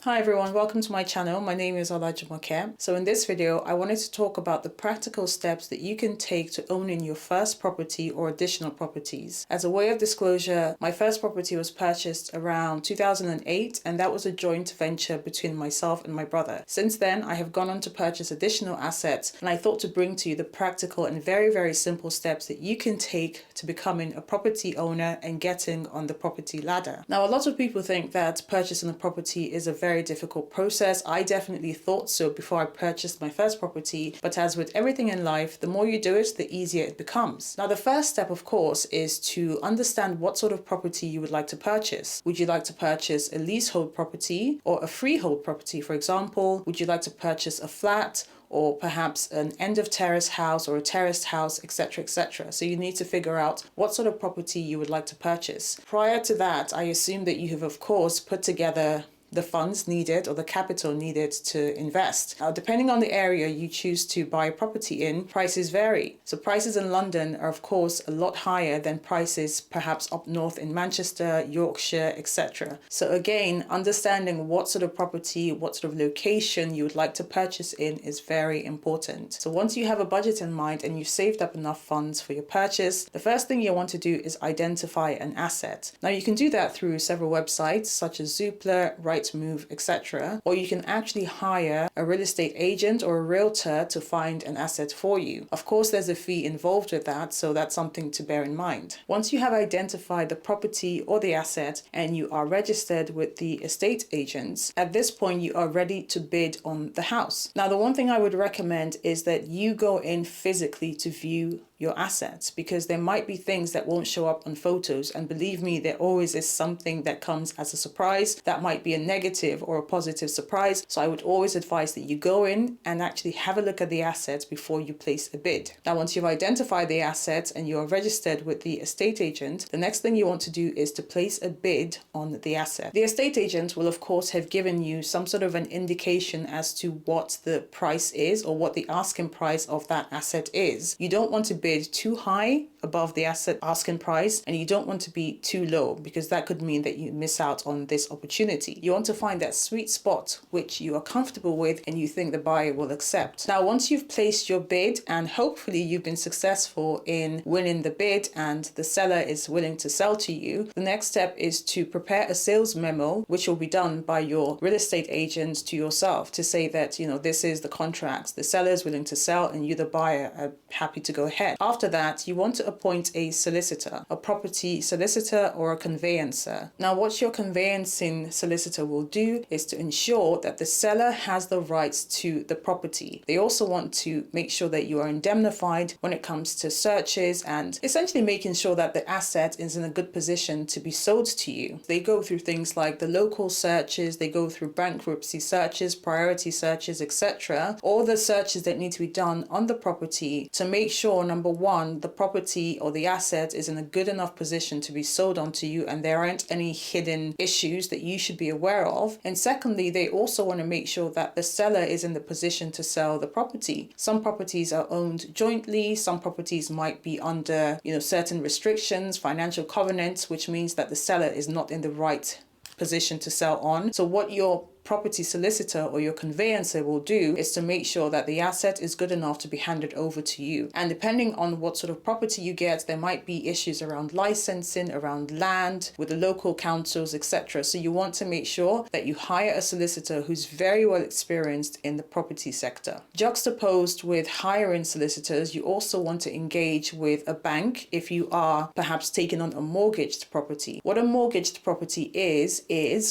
Hi everyone, welcome to my channel. My name is Olajumoke. So in this video, I wanted to talk about the practical steps that you can take to owning your first property or additional properties. As a way of disclosure, my first property was purchased around 2008, and that was a joint venture between myself and my brother. Since then, I have gone on to purchase additional assets, and I thought to bring to you the practical and very simple steps that you can take to becoming a property owner and getting on the property ladder. Now, a lot of people think that purchasing a property is a very difficult process. I definitely thought so before I purchased my first property, but as with everything in life, the more you do it, the easier it becomes. Now, the first step, of course, is to understand what sort of property you would like to purchase. Would you like to purchase a leasehold property or a freehold property, for example? Would you like to purchase a flat, or perhaps an end of terrace house or a terraced house, etc., etc. So you need to figure out what sort of property you would like to purchase. Prior to that, I assume that you have, of course, put together the funds needed or the capital needed to invest. Now, depending on the area you choose to buy a property in, prices vary. So prices in London are, of course, a lot higher than prices perhaps up north in Manchester, Yorkshire, etc. So again, understanding what sort of property, what sort of location you would like to purchase in is very important. So once you have a budget in mind and you've saved up enough funds for your purchase, the first thing you want to do is identify an asset. Now, you can do that through several websites such as Zoopla, Move, etc. Or you can actually hire a real estate agent or a realtor to find an asset for you. Of course, there's a fee involved with that, so that's something to bear in mind. Once you have identified the property or the asset and you are registered with the estate agents, at this point you are ready to bid on the house. Now, the one thing I would recommend is that you go in physically to view your assets, because there might be things that won't show up on photos, and believe me, there always is something that comes as a surprise that might be a negative or a positive surprise. So I would always advise that you go in and actually have a look at the assets before you place a bid. Now, once you've identified the assets and you are registered with the estate agent, the next thing you want to do is to place a bid on the asset. The estate agent will, of course, have given you some sort of an indication as to what the price is or what the asking price of that asset is. You don't want to bid too high above the asset asking price, and you don't want to be too low, because that could mean that you miss out on this opportunity. You want to find that sweet spot which you are comfortable with and you think the buyer will accept. Now, once you've placed your bid and hopefully you've been successful in winning the bid and the seller is willing to sell to you, the next step is to prepare a sales memo, which will be done by your real estate agent to yourself, to say that, this is the contract, the seller is willing to sell and you, the buyer, are happy to go ahead. After that, you want to appoint a solicitor, a property solicitor or a conveyancer. Now, what your conveyancing solicitor will do is to ensure that the seller has the rights to the property. They also want to make sure that you are indemnified when it comes to searches, and essentially making sure that the asset is in a good position to be sold to you. They go through things like the local searches, they go through bankruptcy searches, priority searches, etc. All the searches that need to be done on the property to make sure, number one, the property or the asset is in a good enough position to be sold on to you and there aren't any hidden issues that you should be aware of. And secondly, they also want to make sure that the seller is in the position to sell the property. Some properties are owned jointly, some properties might be under, certain restrictions, financial covenants, which means that the seller is not in the right position to sell on. So what your property solicitor or your conveyancer will do is to make sure that the asset is good enough to be handed over to you. And depending on what sort of property you get, there might be issues around licensing, around land, with the local councils, etc. So you want to make sure that you hire a solicitor who's very well experienced in the property sector. Juxtaposed with hiring solicitors, you also want to engage with a bank if you are perhaps taking on a mortgaged property. What a mortgaged property is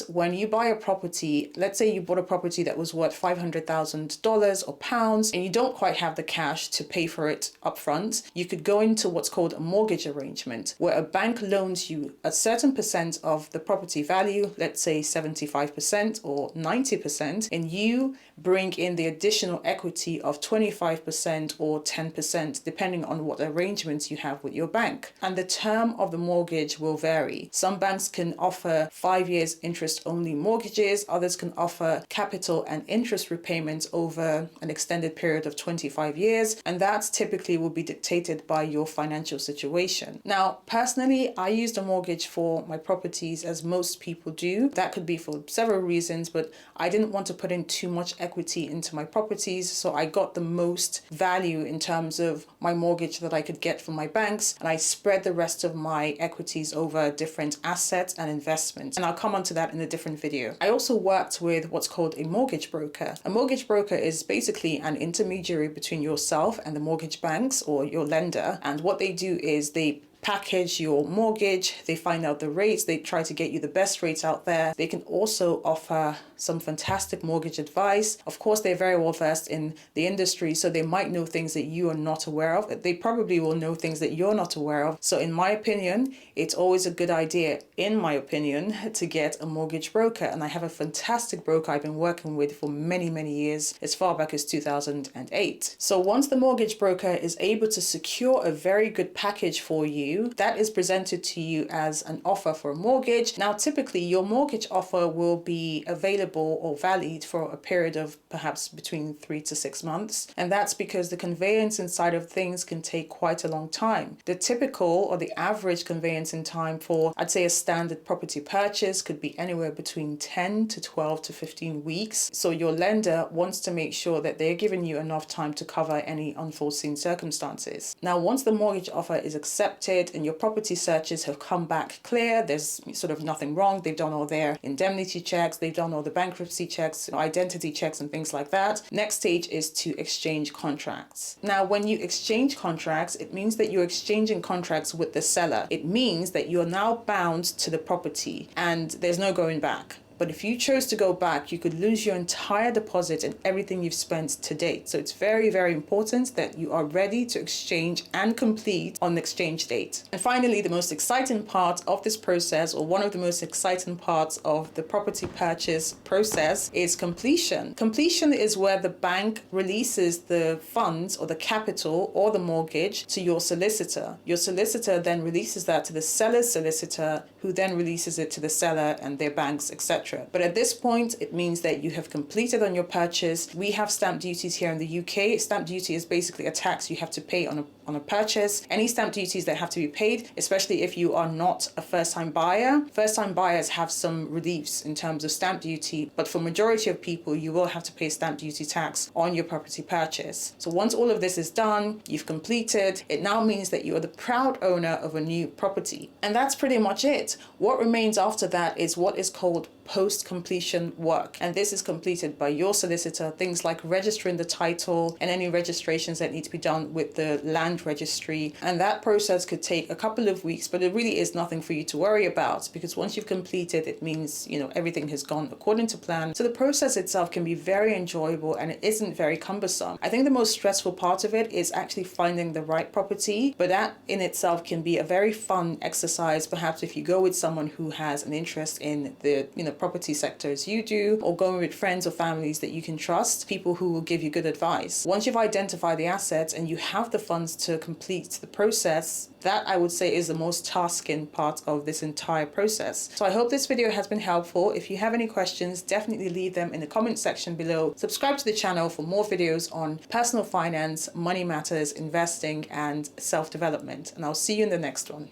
when you buy a property, let's say you bought a property that was worth $500,000 or pounds, and you don't quite have the cash to pay for it upfront, you could go into what's called a mortgage arrangement, where a bank loans you a certain percent of the property value, let's say 75% or 90%, and you bring in the additional equity of 25% or 10%, depending on what arrangements you have with your bank. And the term of the mortgage will vary. Some banks can offer 5 years interest only mortgages, others can offer capital and interest repayments over an extended period of 25 years, and that typically will be dictated by your financial situation. Now, personally, I used a mortgage for my properties, as most people do. That could be for several reasons, but I didn't want to put in too much equity into my properties, so I got the most value in terms of my mortgage that I could get from my banks, and I spread the rest of my equities over different assets and investments, and I'll come on to that in a different video. I also worked with what's called a mortgage broker. A mortgage broker is basically an intermediary between yourself and the mortgage banks or your lender, and what they do is they package your mortgage, they find out the rates, they try to get you the best rates out there. They can also offer some fantastic mortgage advice. Of course, they're very well versed in the industry, so they might know things that you are not aware of. They probably will know things that you're not aware of. So in my opinion, it's always a good idea, in my opinion, to get a mortgage broker. And I have a fantastic broker I've been working with for many, many years, as far back as 2008. So once the mortgage broker is able to secure a very good package for you, that is presented to you as an offer for a mortgage. Now, typically your mortgage offer will be available or valid for a period of perhaps between 3 to 6 months. And that's because the conveyance inside of things can take quite a long time. The typical or the average conveyance in time for, I'd say, a standard property purchase could be anywhere between 10 to 12 to 15 weeks. So your lender wants to make sure that they're giving you enough time to cover any unforeseen circumstances. Now, once the mortgage offer is accepted and your property searches have come back clear, there's sort of nothing wrong, they've done all their indemnity checks, they've done all the bankruptcy checks, identity checks and things like that. Next stage is to exchange contracts. Now, when you exchange contracts, it means that you're exchanging contracts with the seller. It means that you're now bound to the property and there's no going back. But if you chose to go back, you could lose your entire deposit and everything you've spent to date. So it's very, very important that you are ready to exchange and complete on the exchange date. And finally, the most exciting part of this process, or one of the most exciting parts of the property purchase process, is completion. Completion is where the bank releases the funds or the capital or the mortgage to your solicitor. Your solicitor then releases that to the seller's solicitor, who then releases it to the seller and their banks, etc. But at this point, it means that you have completed on your purchase. We have stamp duties here in the UK. Stamp duty is basically a tax you have to pay on a purchase. Any stamp duties that have to be paid, especially if you are not a first-time buyer. First-time buyers have some reliefs in terms of stamp duty, but for majority of people, you will have to pay stamp duty tax on your property purchase. So once all of this is done, you've completed, it now means that you are the proud owner of a new property. And that's pretty much it. What remains after that is what is called post-completion work, and this is completed by your solicitor. Things like registering the title and any registrations that need to be done with the land registry, and that process could take a couple of weeks, but it really is nothing for you to worry about, because once you've completed, it means everything has gone according to plan. So the process itself can be very enjoyable and it isn't very cumbersome. I think the most stressful part of it is actually finding the right property, but that in itself can be a very fun exercise, perhaps if you go with someone who has an interest in the property sector as you do, or going with friends or families that you can trust, people who will give you good advice. Once you've identified the assets and you have the funds to complete the process, that I would say is the most tasking part of this entire process. So I hope this video has been helpful. If you have any questions, definitely leave them in the comment section below. Subscribe to the channel for more videos on personal finance, money matters, investing, and self-development. And I'll see you in the next one.